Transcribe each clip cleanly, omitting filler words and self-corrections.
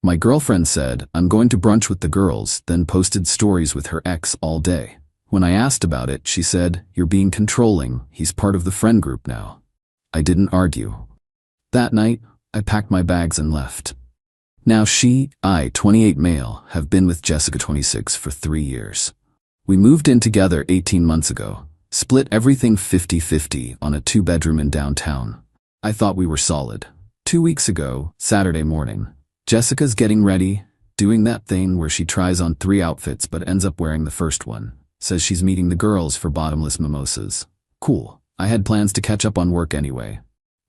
My girlfriend said, I'm going to brunch with the girls, then posted stories with her ex all day. When I asked about it, she said, you're being controlling, he's part of the friend group now. I didn't argue. That night, I packed my bags and left. Now I, 28 male, have been with Jessica, 26, for 3 years. We moved in together 18 months ago, split everything 50-50 on a 2-bedroom in downtown. I thought we were solid. 2 weeks ago, Saturday morning, Jessica's getting ready, doing that thing where she tries on 3 outfits but ends up wearing the first one. Says she's meeting the girls for bottomless mimosas. Cool. I had plans to catch up on work anyway.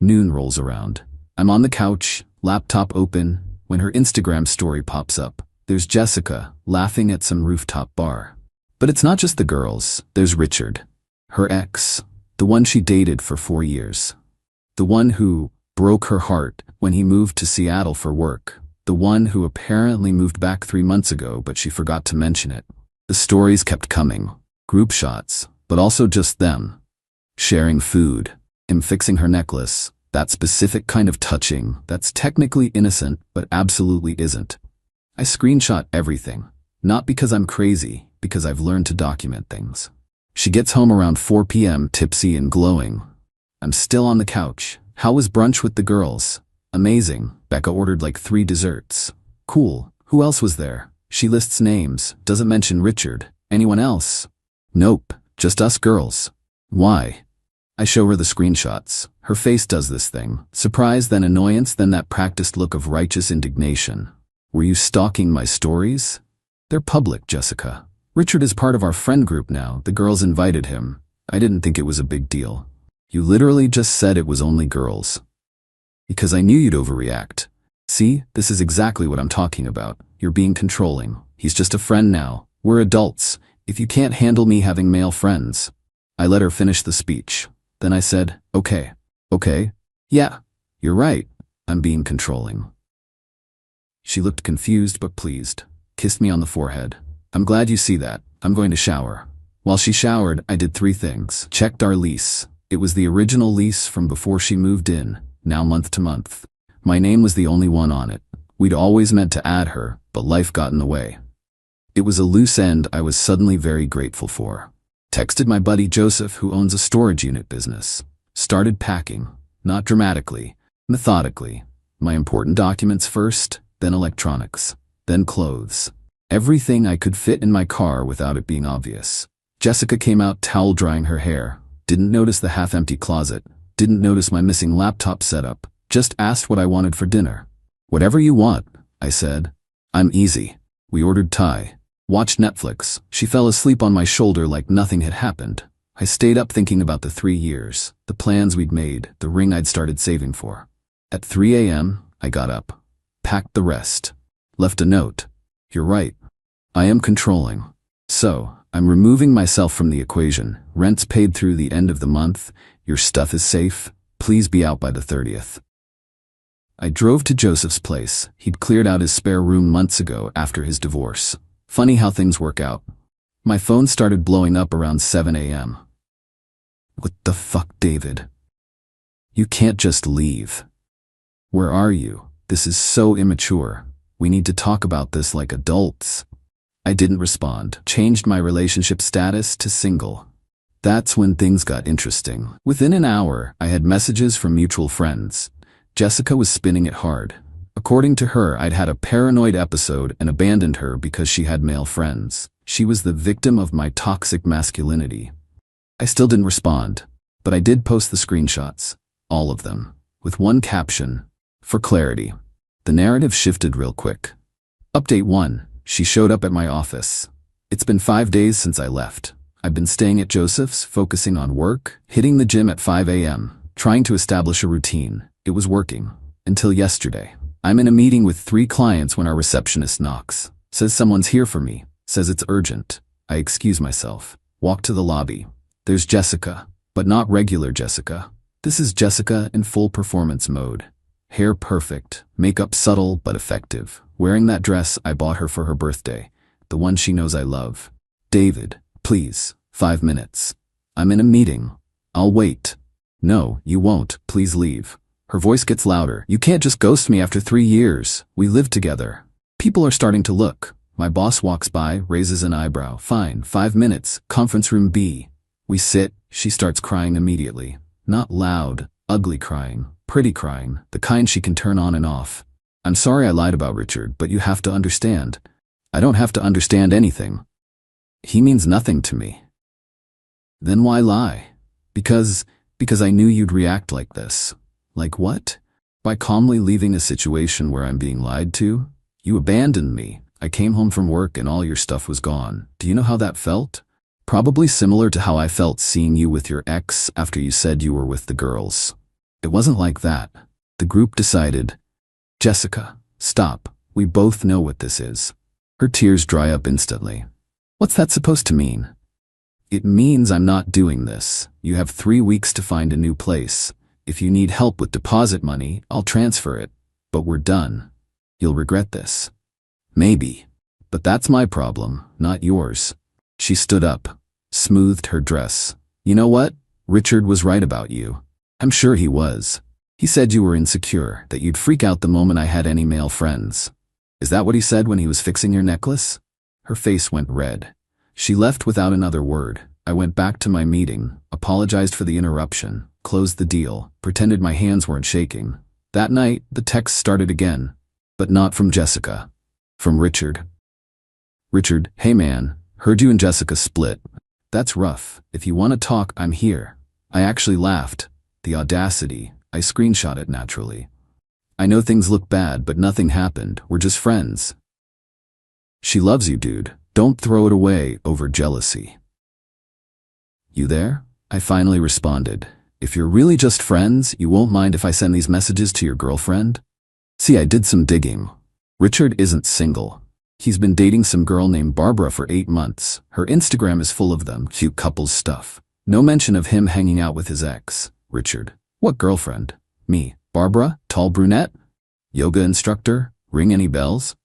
Noon rolls around. I'm on the couch, laptop open, when her Instagram story pops up. There's Jessica, laughing at some rooftop bar. But it's not just the girls, there's Richard. Her ex, the one she dated for 4 years. The one who broke her heart when he moved to Seattle for work. The one who apparently moved back 3 months ago but she forgot to mention it. The stories kept coming. Group shots, but also just them. Sharing food. Him fixing her necklace. That specific kind of touching that's technically innocent but absolutely isn't. I screenshot everything. Not because I'm crazy, because I've learned to document things. She gets home around 4 p.m. tipsy and glowing. I'm still on the couch. How was brunch with the girls? Amazing. Becca ordered like 3 desserts. Cool. Who else was there? She lists names, doesn't mention Richard. Anyone else? Nope, just us girls. Why? I show her the screenshots. Her face does this thing. Surprise, then annoyance, then that practiced look of righteous indignation. Were you stalking my stories? They're public, Jessica. Richard is part of our friend group now. The girls invited him. I didn't think it was a big deal. You literally just said it was only girls. Because I knew you'd overreact. See, this is exactly what I'm talking about. You're being controlling. He's just a friend now. We're adults. If you can't handle me having male friends. I let her finish the speech. Then I said, okay. Yeah, you're right. I'm being controlling. She looked confused but pleased. Kissed me on the forehead. I'm glad you see that. I'm going to shower. While she showered, I did 3 things. Checked our lease. It was the original lease from before she moved in, now month to month. My name was the only one on it. We'd always meant to add her, but life got in the way. It was a loose end I was suddenly very grateful for. Texted my buddy Joseph, who owns a storage unit business. Started packing, not dramatically, methodically. My important documents first, then electronics, then clothes. Everything I could fit in my car without it being obvious. Jessica came out towel drying her hair. Didn't notice the half-empty closet. Didn't notice my missing laptop setup. Just asked what I wanted for dinner. Whatever you want, I said. I'm easy. We ordered Thai. Watched Netflix. She fell asleep on my shoulder like nothing had happened. I stayed up thinking about the 3 years, the plans we'd made, the ring I'd started saving for. At 3 a.m., I got up. Packed the rest. Left a note. You're right. I am controlling. So, I'm removing myself from the equation. Rent's paid through the end of the month. Your stuff is safe. Please be out by the 30th. I drove to Joseph's place. He'd cleared out his spare room months ago after his divorce. Funny how things work out. My phone started blowing up around 7 a.m. What the fuck, David? You can't just leave. Where are you? This is so immature. We need to talk about this like adults. I didn't respond. Changed my relationship status to single. That's when things got interesting. Within an hour, I had messages from mutual friends. Jessica was spinning it hard. According to her, I'd had a paranoid episode and abandoned her because she had male friends. She was the victim of my toxic masculinity. I still didn't respond, but I did post the screenshots. All of them. With one caption. For clarity. The narrative shifted real quick. Update 1. She showed up at my office. It's been 5 days since I left. I've been staying at Joseph's, focusing on work, hitting the gym at 5 a.m., trying to establish a routine. It was working. Until yesterday. I'm in a meeting with 3 clients when our receptionist knocks. Says someone's here for me. Says it's urgent. I excuse myself. Walk to the lobby. There's Jessica, but not regular Jessica. This is Jessica in full performance mode. Hair perfect, makeup subtle but effective. Wearing that dress I bought her for her birthday. The one she knows I love. David, please, 5 minutes. I'm in a meeting. I'll wait. No, you won't. Please leave. Her voice gets louder. You can't just ghost me after 3 years. We lived together. People are starting to look. My boss walks by, raises an eyebrow. Fine, 5 minutes. Conference room B. We sit. She starts crying immediately. Not loud, ugly crying. Pretty crying. The kind she can turn on and off. I'm sorry I lied about Richard, but you have to understand. I don't have to understand anything. He means nothing to me. Then why lie? Because I knew you'd react like this. Like what? By calmly leaving a situation where I'm being lied to? You abandoned me. I came home from work and all your stuff was gone. Do you know how that felt? Probably similar to how I felt seeing you with your ex after you said you were with the girls. It wasn't like that. The group decided, Jessica, stop. We both know what this is. Her tears dry up instantly. What's that supposed to mean? It means I'm not doing this. You have 3 weeks to find a new place. If you need help with deposit money, I'll transfer it. But we're done. You'll regret this. Maybe. But that's my problem, not yours. She stood up, smoothed her dress. You know what? Richard was right about you. I'm sure he was. He said you were insecure, that you'd freak out the moment I had any male friends. Is that what he said when he was fixing your necklace? Her face went red. She left without another word. I went back to my meeting, apologized for the interruption, closed the deal, pretended my hands weren't shaking. That night, the texts started again. But not from Jessica. From Richard. Richard, hey man, heard you and Jessica split. That's rough. If you want to talk, I'm here. I actually laughed. The audacity. I screenshot it naturally. I know things look bad, but nothing happened. We're just friends. She loves you, dude. Don't throw it away over jealousy. You there? I finally responded. If you're really just friends, you won't mind if I send these messages to your girlfriend? See, I did some digging. Richard isn't single. He's been dating some girl named Barbara for 8 months. Her Instagram is full of them, cute couples stuff. No mention of him hanging out with his ex, Richard. What girlfriend? Me. Barbara? Tall brunette? Yoga instructor? Ring any bells?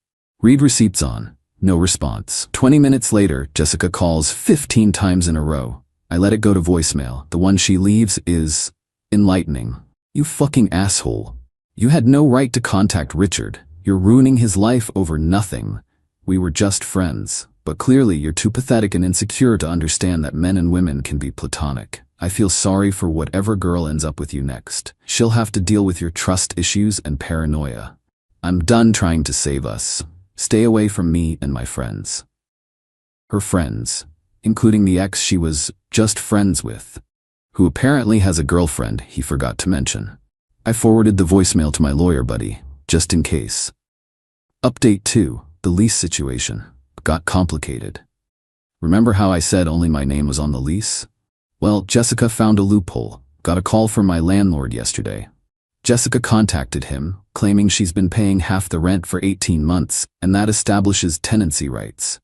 Read receipts on. No response. 20 minutes later, Jessica calls 15 times in a row. I let it go to voicemail. The one she leaves is enlightening. You fucking asshole. You had no right to contact Richard. You're ruining his life over nothing. We were just friends. But clearly you're too pathetic and insecure to understand that men and women can be platonic. I feel sorry for whatever girl ends up with you next. She'll have to deal with your trust issues and paranoia. I'm done trying to save us. Stay away from me and my friends. Her friends, including the ex she was just friends with, who apparently has a girlfriend he forgot to mention. I forwarded the voicemail to my lawyer buddy, just in case. Update 2, the lease situation. Got complicated. Remember how I said only my name was on the lease? Well, Jessica found a loophole. Got a call from my landlord yesterday. Jessica contacted him, claiming she's been paying half the rent for 18 months, and that establishes tenancy rights.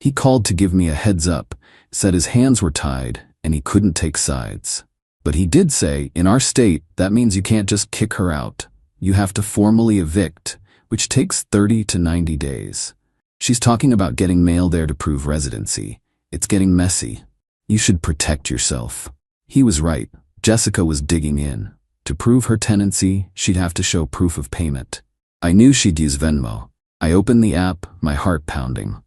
He called to give me a heads up, said his hands were tied, and he couldn't take sides. But he did say, in our state, that means you can't just kick her out. You have to formally evict, which takes 30 to 90 days. She's talking about getting mail there to prove residency. It's getting messy. You should protect yourself. He was right. Jessica was digging in. To prove her tenancy, she'd have to show proof of payment. I knew she'd use Venmo. I opened the app, my heart pounding.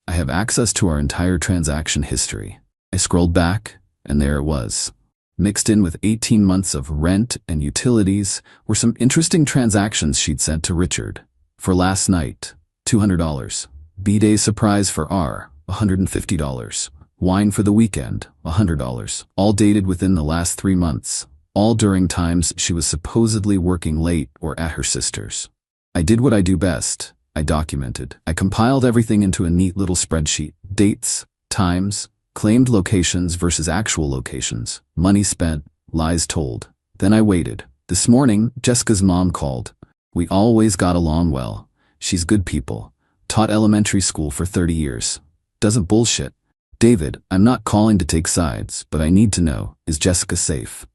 I have access to our entire transaction history. I scrolled back, and there it was. Mixed in with 18 months of rent and utilities were some interesting transactions she'd sent to Richard. For last night, $200. B-Day surprise for R, $150. Wine for the weekend, $100. All dated within the last 3 months. All during times she was supposedly working late or at her sister's. I did what I do best. I documented. I compiled everything into a neat little spreadsheet. Dates, times, claimed locations versus actual locations, money spent, lies told. Then I waited. This morning, Jessica's mom called. We always got along well. She's good people. Taught elementary school for 30 years. Doesn't bullshit. David, I'm not calling to take sides, but I need to know, is Jessica safe?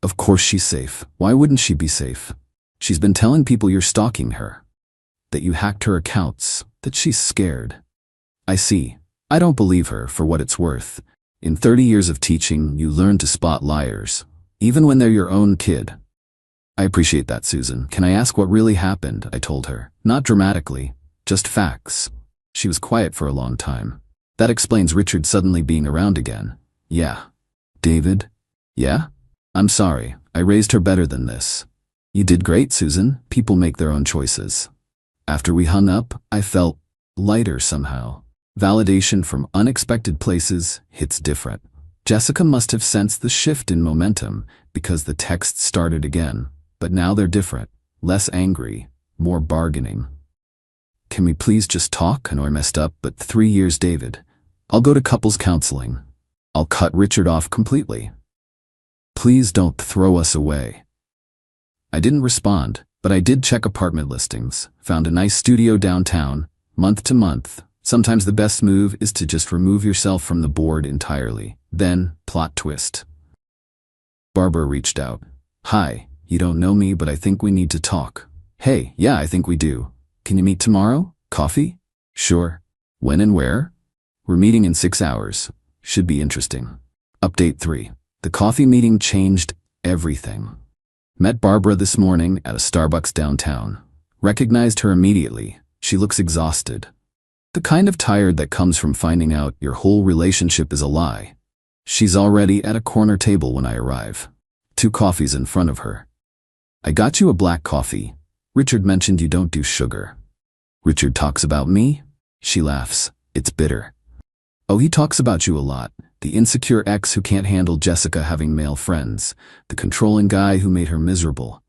Of course she's safe. Why wouldn't she be safe? She's been telling people you're stalking her. That you hacked her accounts. That she's scared. I see. I don't believe her for what it's worth. In 30 years of teaching, you learn to spot liars, even when they're your own kid. I appreciate that, Susan. Can I ask what really happened? I told her. Not dramatically, just facts. She was quiet for a long time. That explains Richard suddenly being around again. Yeah. David? Yeah? I'm sorry. I raised her better than this. You did great, Susan. People make their own choices. After we hung up, I felt lighter somehow. Validation from unexpected places hits different. Jessica must have sensed the shift in momentum because the texts started again, but now they're different. Less angry, more bargaining. Can we please just talk? I know I messed up, but 3 years, David. I'll go to couples counseling. I'll cut Richard off completely. Please don't throw us away. I didn't respond, but I did check apartment listings, found a nice studio downtown, month to month. Sometimes the best move is to just remove yourself from the board entirely. Then, plot twist. Barbara reached out. Hi, you don't know me, but I think we need to talk. Hey, yeah, I think we do. Can you meet tomorrow? Coffee? Sure. When and where? We're meeting in 6 hours. Should be interesting. Update 3. The coffee meeting changed everything. Met Barbara this morning at a Starbucks downtown. Recognized her immediately. She looks exhausted. The kind of tired that comes from finding out your whole relationship is a lie. She's already at a corner table when I arrive. 2 coffees in front of her. I got you a black coffee. Richard mentioned you don't do sugar. Richard talks about me? She laughs. It's bitter. Oh, he talks about you a lot. The insecure ex who can't handle Jessica having male friends. The controlling guy who made her miserable.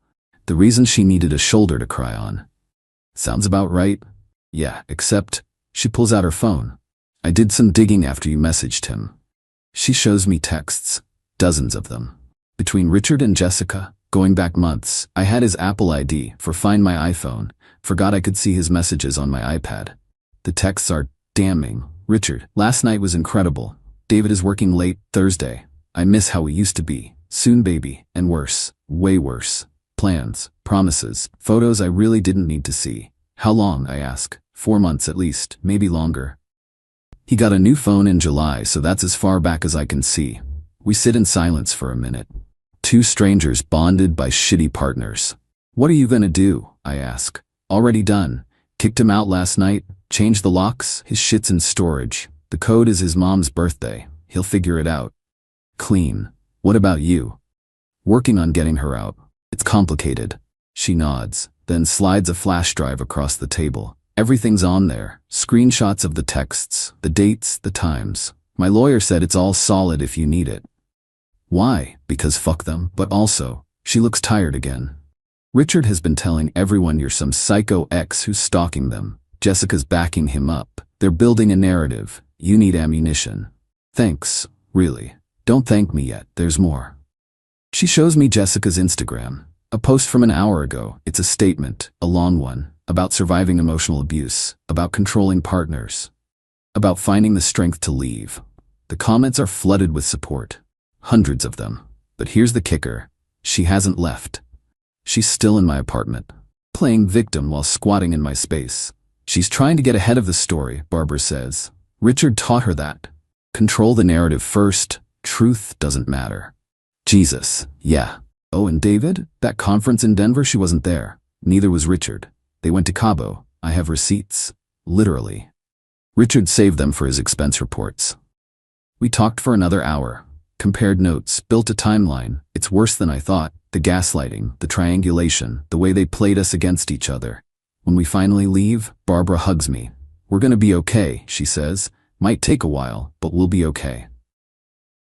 The reason she needed a shoulder to cry on. Sounds about right? Yeah, except she pulls out her phone. I did some digging after you messaged him. She shows me texts, dozens of them. Between Richard and Jessica, going back months, I had his Apple ID for Find My iPhone. Forgot I could see his messages on my iPad. The texts are damning. Richard, last night was incredible. David is working late Thursday. I miss how we used to be. Soon, baby. And worse. Way worse. Plans, promises, photos I really didn't need to see. How long, I ask. 4 months at least, maybe longer. He got a new phone in July, so that's as far back as I can see. We sit in silence for a minute. 2 strangers bonded by shitty partners. What are you gonna do? I ask. Already done. Kicked him out last night. Changed the locks. His shit's in storage. The code is his mom's birthday. He'll figure it out. Clean. What about you? Working on getting her out. It's complicated. She nods, then slides a flash drive across the table. Everything's on there. Screenshots of the texts, the dates, the times. My lawyer said it's all solid if you need it. Why? Because fuck them, but also, she looks tired again. Richard has been telling everyone you're some psycho ex who's stalking them. Jessica's backing him up. They're building a narrative. You need ammunition. Thanks, really. Don't thank me yet, there's more. She shows me Jessica's Instagram. A post from an hour ago. It's a statement, a long one, about surviving emotional abuse, about controlling partners, about finding the strength to leave. The comments are flooded with support. Hundreds of them. But here's the kicker. She hasn't left. She's still in my apartment, playing victim while squatting in my space. She's trying to get ahead of the story, Barbara says. Richard taught her that. Control the narrative first. Truth doesn't matter. Jesus, yeah. Oh, and David? That conference in Denver, she wasn't there. Neither was Richard. They went to Cabo. I have receipts. Literally. Richard saved them for his expense reports. We talked for another hour. Compared notes, built a timeline. It's worse than I thought. The gaslighting, the triangulation, the way they played us against each other. When we finally leave, Barbara hugs me. We're gonna be okay, she says. Might take a while, but we'll be okay.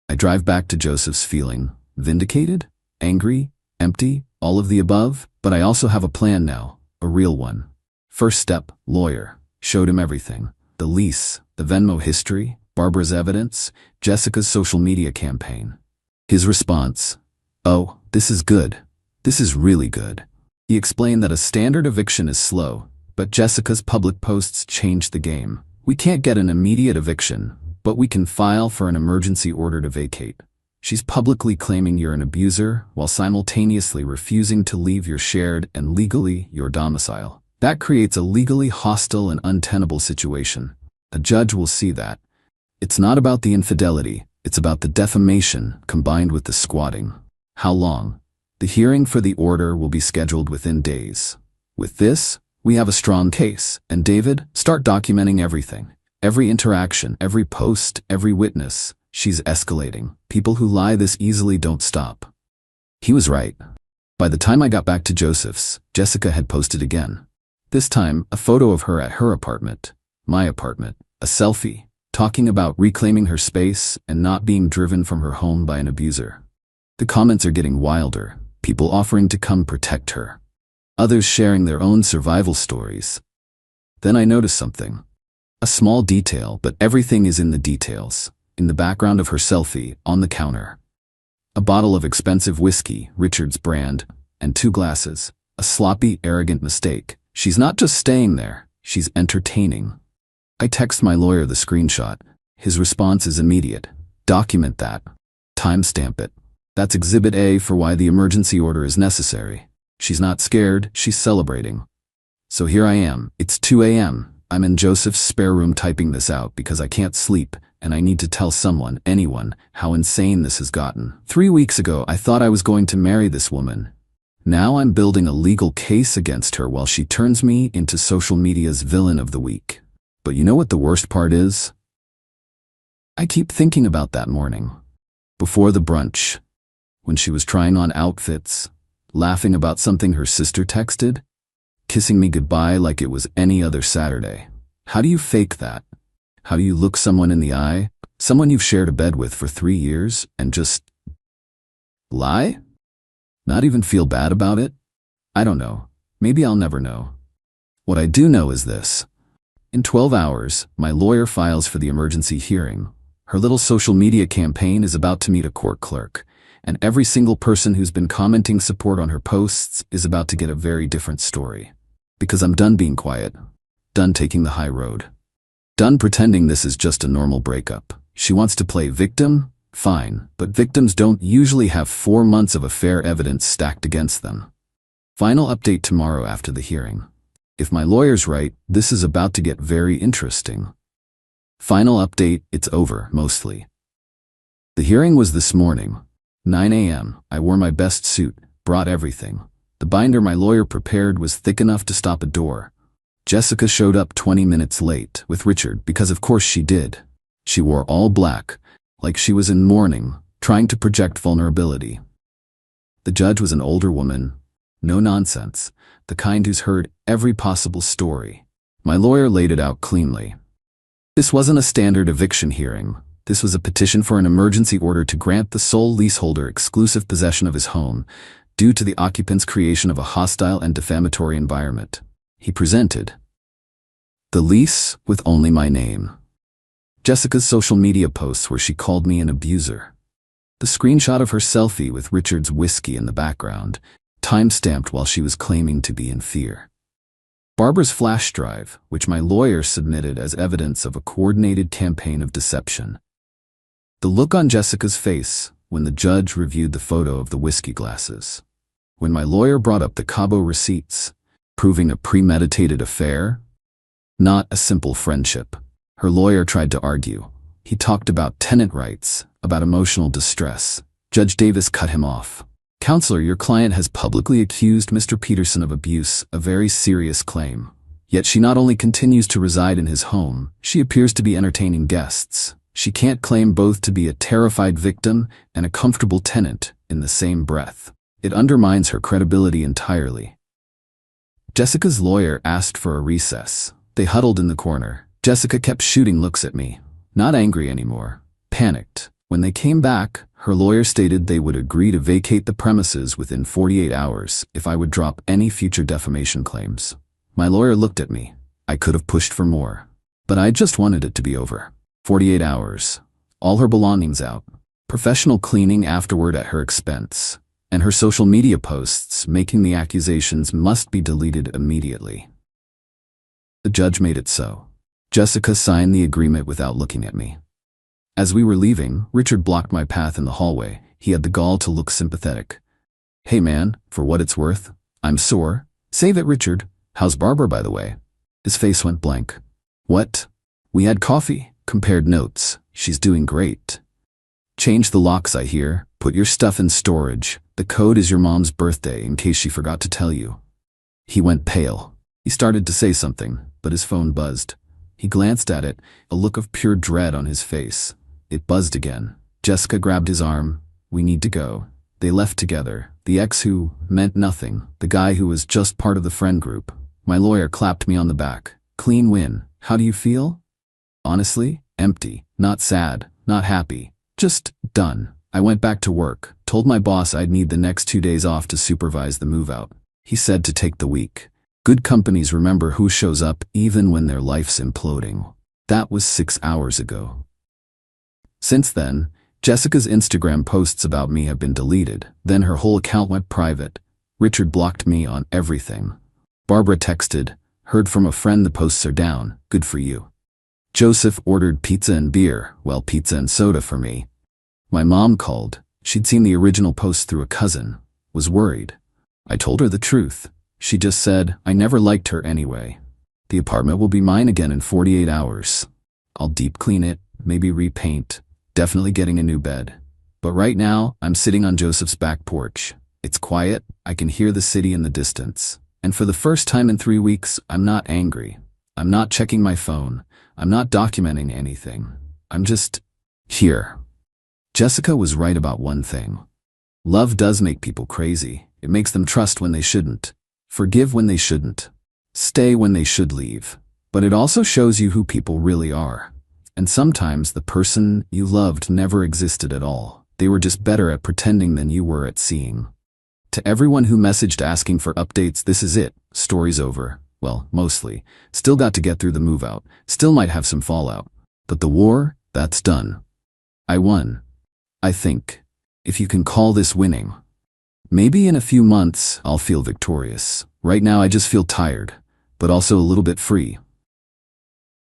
I drive back to Joseph's feeling vindicated, angry, empty, all of the above, but I also have a plan now, a real one. First step, lawyer. Showed him everything. The lease, the Venmo history, Barbara's evidence, Jessica's social media campaign. His response, oh, this is good. This is really good. He explained that a standard eviction is slow, but Jessica's public posts changed the game. We can't get an immediate eviction, but we can file for an emergency order to vacate. She's publicly claiming you're an abuser while simultaneously refusing to leave your shared and legally your domicile. That creates a legally hostile and untenable situation. A judge will see that. It's not about the infidelity, it's about the defamation combined with the squatting. How long? The hearing for the order will be scheduled within days. With this, we have a strong case, and David, start documenting everything. Every interaction, every post, every witness. She's escalating. People who lie this easily don't stop. He was right. By the time I got back to Joseph's, Jessica had posted again. This time, a photo of her at her apartment, my apartment, a selfie, talking about reclaiming her space and not being driven from her home by an abuser. The comments are getting wilder, people offering to come protect her. Others sharing their own survival stories. Then I noticed something. A small detail, but everything is in the details. In the background of her selfie, on the counter. A bottle of expensive whiskey, Richard's brand, and 2 glasses. A sloppy, arrogant mistake. She's not just staying there, she's entertaining. I text my lawyer the screenshot. His response is immediate. Document that. Timestamp it. That's Exhibit A for why the emergency order is necessary. She's not scared, she's celebrating. So here I am. It's 2 a.m. I'm in Joseph's spare room typing this out because I can't sleep, and I need to tell someone, anyone, how insane this has gotten. 3 weeks ago, I thought I was going to marry this woman. Now I'm building a legal case against her while she turns me into social media's villain of the week. But you know what the worst part is? I keep thinking about that morning. Before the brunch. When she was trying on outfits, laughing about something her sister texted, kissing me goodbye like it was any other Saturday. How do you fake that? How do you look someone in the eye, someone you've shared a bed with for 3 years, and just lie? Not even feel bad about it? I don't know. Maybe I'll never know. What I do know is this. In 12 hours, my lawyer files for the emergency hearing. Her little social media campaign is about to meet a court clerk, and every single person who's been commenting support on her posts is about to get a very different story. Because I'm done being quiet. Done taking the high road. Done pretending this is just a normal breakup. She wants to play victim? Fine, but victims don't usually have 4 months of affair evidence stacked against them. Final update tomorrow after the hearing. If my lawyer's right, this is about to get very interesting. Final update, it's over, mostly. The hearing was this morning. 9 a.m. I wore my best suit, brought everything. The binder my lawyer prepared was thick enough to stop a door. Jessica showed up 20 minutes late with Richard because of course she did. She wore all black, like she was in mourning, trying to project vulnerability. The judge was an older woman. No nonsense. The kind who's heard every possible story. My lawyer laid it out cleanly. This wasn't a standard eviction hearing. This was a petition for an emergency order to grant the sole leaseholder exclusive possession of his home due to the occupant's creation of a hostile and defamatory environment. He presented the lease with only my name. Jessica's social media posts where she called me an abuser. The screenshot of her selfie with Richard's whiskey in the background, time-stamped while she was claiming to be in fear. Barbara's flash drive, which my lawyer submitted as evidence of a coordinated campaign of deception. The look on Jessica's face when the judge reviewed the photo of the whiskey glasses. When my lawyer brought up the Cabo receipts, proving a premeditated affair, not a simple friendship. Her lawyer tried to argue. He talked about tenant rights, about emotional distress. Judge Davis cut him off. Counselor, your client has publicly accused Mr. Peterson of abuse, a very serious claim. Yet she not only continues to reside in his home, she appears to be entertaining guests. She can't claim both to be a terrified victim and a comfortable tenant in the same breath. It undermines her credibility entirely. Jessica's lawyer asked for a recess. They huddled in the corner. Jessica kept shooting looks at me. Not angry anymore. Panicked. When they came back, her lawyer stated they would agree to vacate the premises within 48 hours if I would drop any future defamation claims. My lawyer looked at me. I could have pushed for more. But I just wanted it to be over. 48 hours. All her belongings out. Professional cleaning afterward at her expense. And her social media posts making the accusations must be deleted immediately. The judge made it so. Jessica signed the agreement without looking at me. As we were leaving, Richard blocked my path in the hallway. He had the gall to look sympathetic. Hey man, for what it's worth, I'm sore. Save it, Richard. How's Barbara, by the way? His face went blank. What? We had coffee, compared notes. She's doing great. Change the locks, I hear. Put your stuff in storage. The code is your mom's birthday in case she forgot to tell you. He went pale. He started to say something, but his phone buzzed. He glanced at it, a look of pure dread on his face. It buzzed again. Jessica grabbed his arm. We need to go. They left together. The ex who meant nothing. The guy who was just part of the friend group. My lawyer clapped me on the back. Clean win. How do you feel? Honestly, empty. Not sad. Not happy. Just done. I went back to work. Told my boss I'd need the next 2 days off to supervise the move out. He said to take the week. Good companies remember who shows up even when their life's imploding. That was 6 hours ago. Since then, Jessica's Instagram posts about me have been deleted. Then her whole account went private. Richard blocked me on everything. Barbara texted, heard from a friend the posts are down, good for you. Joseph ordered pizza and beer, well, pizza and soda for me. My mom called. She'd seen the original post through a cousin. Was worried. I told her the truth. She just said, I never liked her anyway. The apartment will be mine again in 48 hours. I'll deep clean it, maybe repaint, definitely getting a new bed. But right now, I'm sitting on Joseph's back porch. It's quiet, I can hear the city in the distance. And for the first time in 3 weeks, I'm not angry. I'm not checking my phone. I'm not documenting anything. I'm just here. Jessica was right about one thing. Love does make people crazy. It makes them trust when they shouldn't. Forgive when they shouldn't. Stay when they should leave. But it also shows you who people really are. And sometimes the person you loved never existed at all. They were just better at pretending than you were at seeing. To everyone who messaged asking for updates, this is it. Story's over. Well, mostly. Still got to get through the move out. Still might have some fallout. But the war, that's done. I won. I think. If you can call this winning. Maybe in a few months, I'll feel victorious. Right now I just feel tired, but also a little bit free.